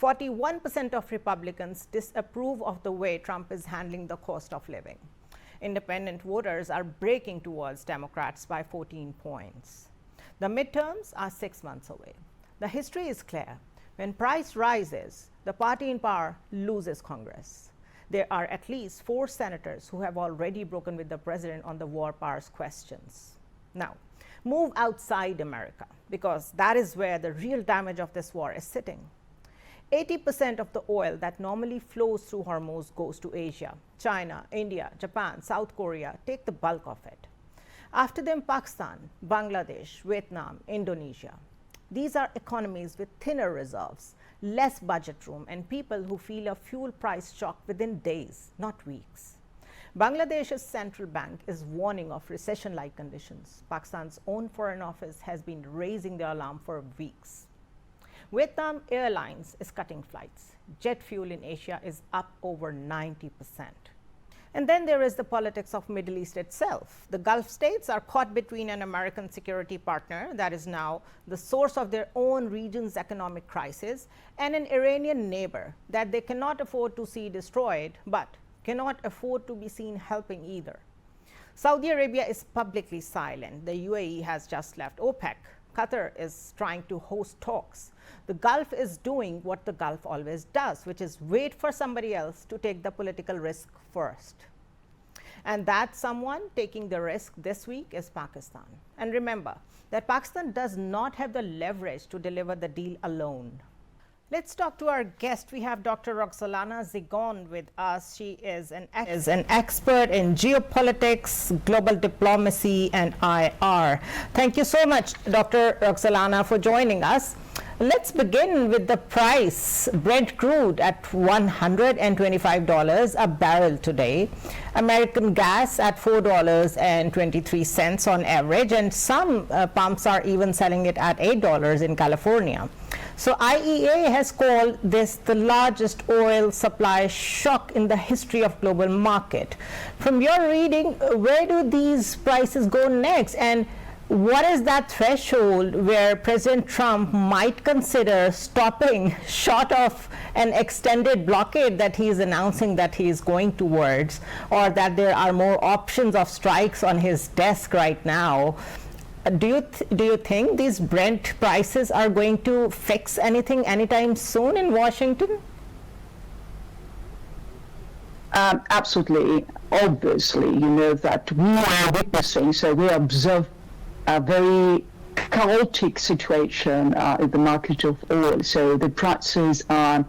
41% of Republicans disapprove of the way Trump is handling the cost of living. Independent voters are breaking towards Democrats by 14 points. The midterms are 6 months away. The history is clear. When price rises, the party in power loses Congress. There are at least 4 senators who have already broken with the president on the war powers questions. Now, move outside America, because that is where the real damage of this war is sitting. 80% of the oil that normally flows through Hormuz goes to Asia. China, India, Japan, South Korea take the bulk of it. After them, Pakistan, Bangladesh, Vietnam, Indonesia. These are economies with thinner reserves, less budget room, and people who feel a fuel price shock within days, not weeks. Bangladesh's central bank is warning of recession-like conditions. Pakistan's own foreign office has been raising the alarm for weeks. Vietnam Airlines is cutting flights. Jet fuel in Asia is up over 90%. And then there is the politics of Middle East itself. The Gulf states are caught between an American security partner that is now the source of their own region's economic crisis and an Iranian neighbor that they cannot afford to see destroyed, but cannot afford to be seen helping either. Saudi Arabia is publicly silent. The UAE has just left OPEC. Qatar is trying to host talks. The Gulf is doing what the Gulf always does, which is wait for somebody else to take the political risk first. And that someone taking the risk this week is Pakistan. And remember that Pakistan does not have the leverage to deliver the deal alone. Let's talk to our guest. We have Dr. Roxolana Zigon with us. She is an expert in geopolitics, global diplomacy, and IR. Thank you so much, Dr. Roxolana, for joining us. Let's begin with the price. Brent crude at $125 a barrel today. American gas at $4.23 on average, and some pumps are even selling it at $8 in California. So IEA has called this the largest oil supply shock in the history of global market. From your reading, where do these prices go next? And what is that threshold where President Trump might consider stopping short of an extended blockade that he is announcing that he is going towards, or that there are more options of strikes on his desk right now? Do you think these Brent prices are going to fix anything anytime soon in Washington? Absolutely. Obviously, you know that we are witnessing, so we observe a very chaotic situation in the market of oil. So the prices are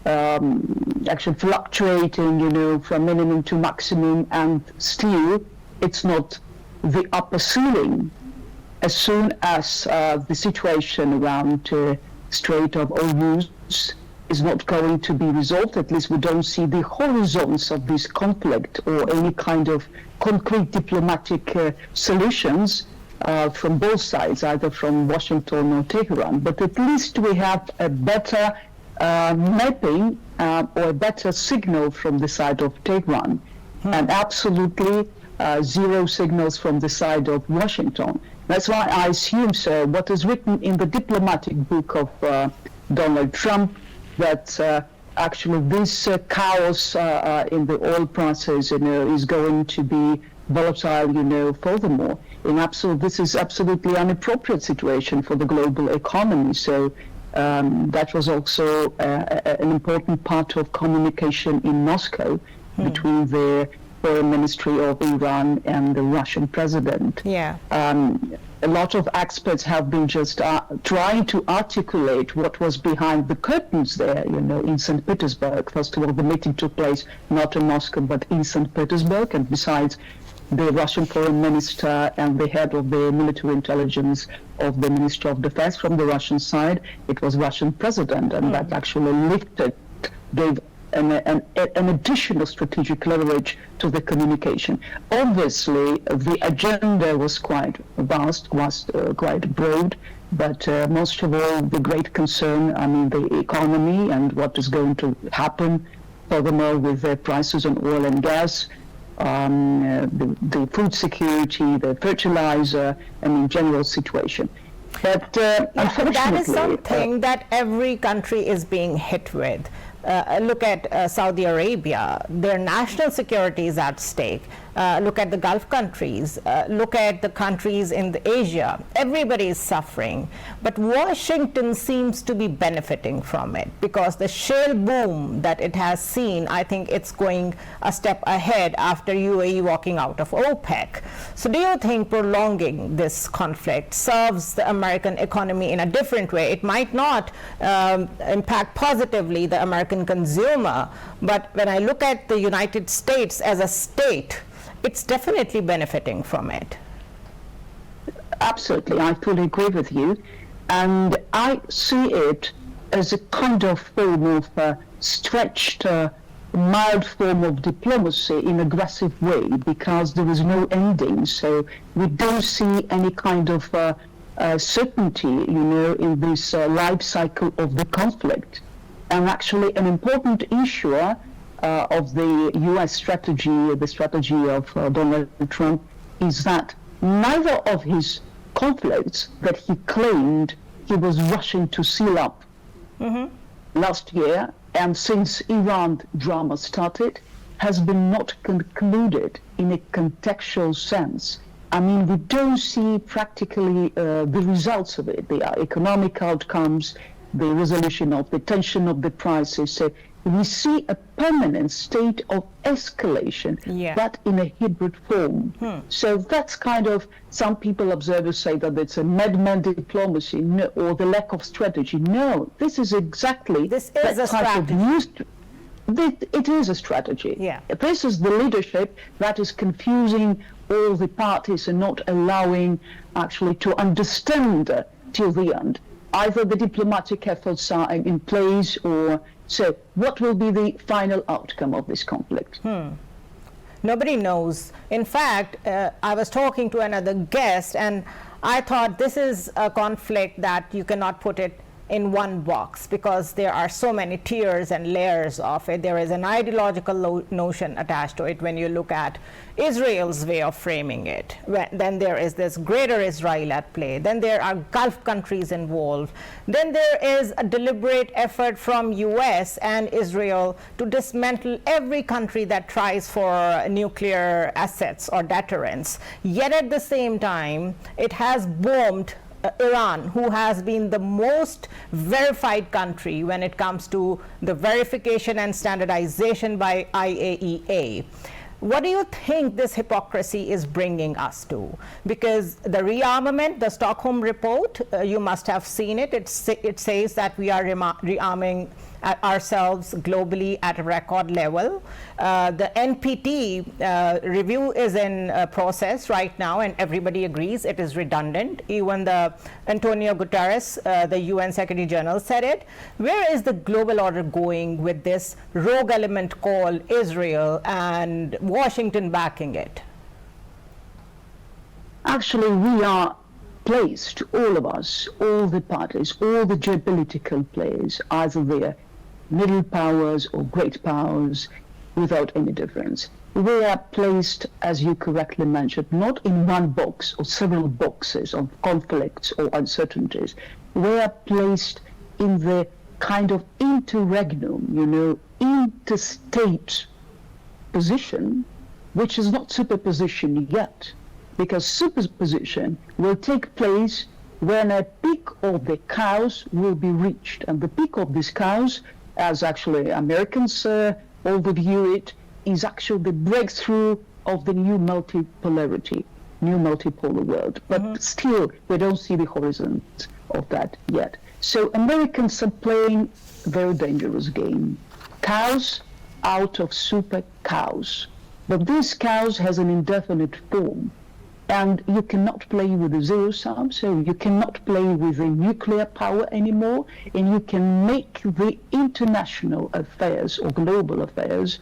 actually fluctuating, you know, from minimum to maximum, and still it's not the upper ceiling. As soon as the situation around Strait of Hormuz is not going to be resolved, at least we don't see the horizons of this conflict or any kind of concrete diplomatic solutions from both sides, either from Washington or Tehran. But at least we have a better mapping or a better signal from the side of Tehran, and absolutely zero signals from the side of Washington. That's why I assume, sir, what is written in the diplomatic book of Donald Trump, that actually this chaos in the oil prices, you know, is going to be volatile, you know, furthermore. This is absolutely an inappropriate situation for the global economy. So that was also an important part of communication in Moscow between the Foreign Ministry of Iran and the Russian president. Yeah. A lot of experts have been just trying to articulate what was behind the curtains there, you know, in St. Petersburg. First of all, the meeting took place not in Moscow, but in St. Petersburg. And besides the Russian foreign minister and the head of the military intelligence of the Ministry of Defense from the Russian side, it was Russian president, and that actually gave an additional strategic leverage to the communication. Obviously, the agenda was quite vast, quite broad, but most of all, the great concern, I mean, the economy and what is going to happen furthermore with the prices on oil and gas, the food security, the fertilizer, and in general situation. But unfortunately, that is something that every country is being hit with. Look at Saudi Arabia, their national security is at stake. Look at the Gulf countries, look at the countries in Asia. Everybody is suffering. But Washington seems to be benefiting from it because the shale boom that it has seen, I think it's going a step ahead after UAE walking out of OPEC. So do you think prolonging this conflict serves the American economy in a different way? It might not impact positively the American consumer, but when I look at the United States as a state, it's definitely benefiting from it. Absolutely, I fully agree with you. And I see it as a kind of form of stretched, mild form of diplomacy in aggressive way, because there is no ending. So we don't see any kind of certainty, in this life cycle of the conflict. And actually an important issue of the U.S. strategy, the strategy of Donald Trump, is that neither of his conflicts that he claimed he was rushing to seal up last year, and since Iran drama started, has been not concluded in a contextual sense. I mean, we don't see practically the results of it, the economic outcomes, the resolution of the tension of the prices. So we see a permanent state of escalation, but in a hybrid form. So that's kind of, some people, observers say that it's a madman diplomacy, or the lack of strategy. No, this is exactly this is a strategy. It is a strategy. Yeah. This is the leadership that is confusing all the parties and not allowing actually to understand till the end. Either the diplomatic efforts are in place, or so what will be the final outcome of this conflict? Nobody knows. In fact, I was talking to another guest and I thought this is a conflict that you cannot put it in one box because there are so many tiers and layers of it. There is an ideological notion attached to it when you look at Israel's way of framing it. Then there is this greater Israel at play. Then there are Gulf countries involved. Then there is a deliberate effort from US and Israel to dismantle every country that tries for nuclear assets or deterrence. Yet at the same time, it has bombed Iran, who has been the most verified country when it comes to the verification and standardization by IAEA. What do you think this hypocrisy is bringing us to? Because the rearmament, the Stockholm report, you must have seen it. It says that we are rearming ourselves globally at a record level. The NPT review is in process right now, and everybody agrees it is redundant. Even the Antonio Guterres, the UN Secretary General, said it. Where is the global order going with this rogue element called Israel and Washington backing it? Actually, we are placed, all of us, all the parties, all the geopolitical players, either they're middle powers or great powers, without any difference. We are placed, as you correctly mentioned, not in one box or several boxes of conflicts or uncertainties. We are placed in the kind of interregnum, interstate position, which is not superposition yet, because superposition will take place when a peak of the chaos will be reached. And the peak of this chaos, as actually Americans overview it, is actually the breakthrough of the new multipolarity, new multipolar world. But still, we don't see the horizon of that yet. So Americans are playing a very dangerous game. Chaos out of super chaos. But this chaos has an indefinite form. And you cannot play with the zero sum, so you cannot play with the nuclear power anymore, and you can make the international affairs or global affairs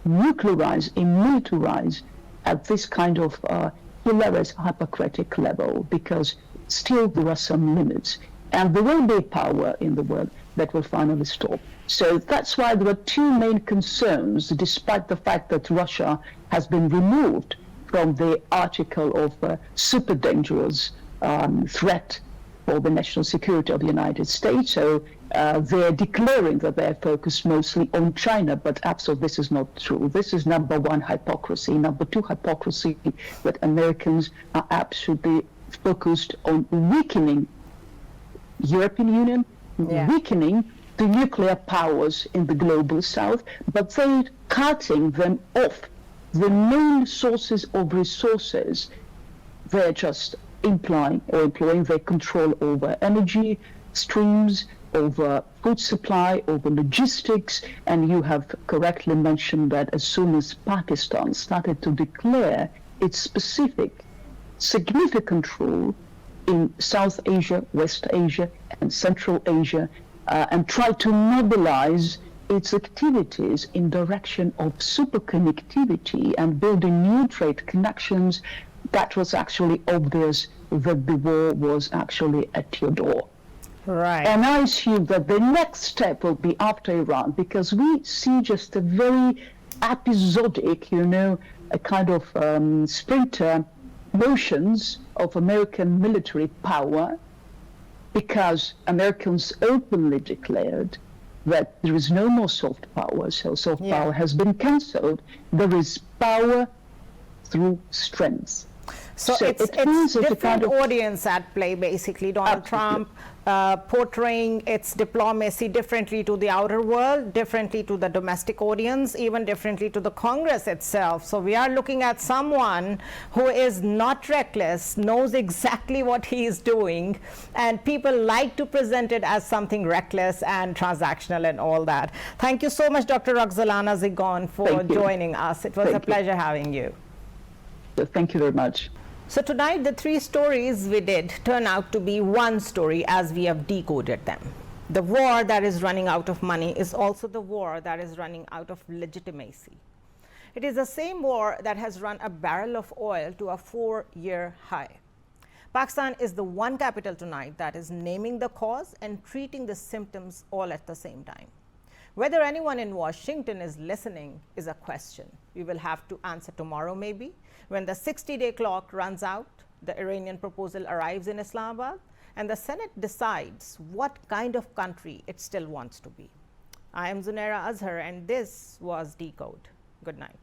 nuclearize and militarize at this kind of hilarious hypocritic level, because still there are some limits. And there will be a power in the world that will finally stop. So that's why there are two main concerns, despite the fact that Russia has been removed from the article of super dangerous threat for the national security of the United States. So they're declaring that they're focused mostly on China, but absolutely this is not true. This is number one, hypocrisy. Number two, hypocrisy that Americans are absolutely focused on weakening European Union, weakening the nuclear powers in the global south, but they're cutting them off the main sources of resources. They're just employing their control over energy streams, over food supply, over logistics. And you have correctly mentioned that as soon as Pakistan started to declare its specific significant role in South Asia, West Asia, and Central Asia, and try to mobilize its activities in direction of superconnectivity and building new trade connections, that was actually obvious that the war was actually at your door. Right. And I assume that the next step will be after Iran, because we see just a very episodic, a kind of sprinter motions of American military power, because Americans openly declared that there is no more soft power, so soft power has been cancelled. There is power through strength. So it's different kind of audience at play, basically. Donald Trump portraying its diplomacy differently to the outer world, differently to the domestic audience, even differently to the Congress itself. So we are looking at someone who is not reckless, knows exactly what he is doing, and people like to present it as something reckless and transactional and all that. Thank you so much, Dr. Roxolana Zigon, for joining us. It was a pleasure having you. Thank you very much. So tonight, the three stories we did turn out to be one story as we have decoded them. The war that is running out of money is also the war that is running out of legitimacy. It is the same war that has run a barrel of oil to a 4-year high. Pakistan is the one capital tonight that is naming the cause and treating the symptoms all at the same time. Whether anyone in Washington is listening is a question we will have to answer tomorrow, maybe, when the 60-day clock runs out, the Iranian proposal arrives in Islamabad, and the Senate decides what kind of country it still wants to be. I am Zunaira Azhar, and this was Decode. Good night.